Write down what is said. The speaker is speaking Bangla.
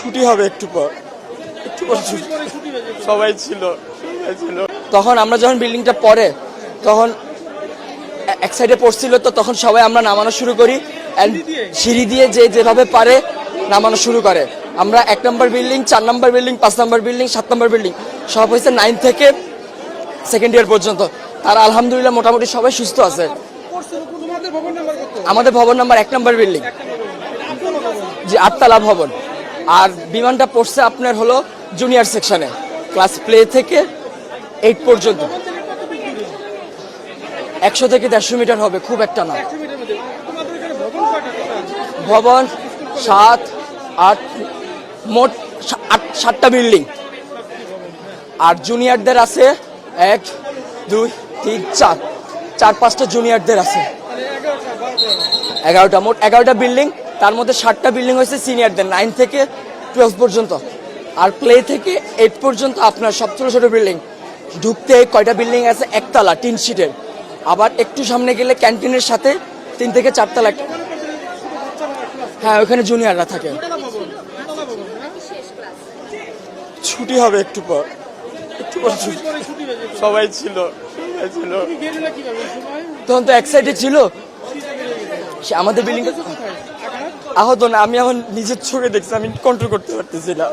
ছুটি হবে একটু পর সবাই ছিল তখন আমরা যখন বিল্ডিংটা পড়ে তখন এক সাইডে পড়ছিল, তো তখন সবাই আমরা নামানো শুরু করি। সিঁড়ি দিয়ে যে যেভাবে পারে নামানো শুরু করে। আমরা 1 নম্বর বিল্ডিং, 4 নম্বর বিল্ডিং, 5 নম্বর বিল্ডিং, 7 নম্বর বিল্ডিং সব হয়েছে 9 থেকে সেকেন্ড ইয়ার পর্যন্ত। তারা আলহামদুলিল্লাহ মোটামুটি সবাই সুস্থ আছে। আমাদের ভবন নাম্বার 1 নম্বর বিল্ডিং, যে 8তলা ভবন। আর বিমানটা পড়ছে আপনার হলো জুনিয়র সেকশনে, ক্লাস প্লে থেকে 8 পর্যন্ত। 100 থেকে 150 মিটার হবে, খুব একটা না। ভবন 7, 8, মোট 7টা বিল্ডিং। আর জুনিয়রদের আছে 1, 2, 3, 4, 4-5টা জুনিয়রদের আছে। 11টা, মোট 11টা বিল্ডিং। তার মধ্যে 7টা বিল্ডিং হয়েছে সিনিয়রদের, 9 থেকে 12 পর্যন্ত। আর প্লে থেকে 8 পর্যন্ত আপনার সব ছোট ছোট বিল্ডিং। ঢুকতে কয়টা বিল্ডিং আছে, 1তলা টিন শিটের। আবার একটু সামনে গেলে ক্যান্টিনের সাথে 3 থেকে 4 তলা। হ্যাঁ, ওখানে জুনিয়ররা থাকে। ছুটি হবে একটু পর সবাই ছিল তখন তো এক সাইডে ছিল। আমাদের বিল্ডিং আহত না, আমি আমার নিজের চোখে দেখছি, আমি কন্ট্রোল করতে পারতেছি না।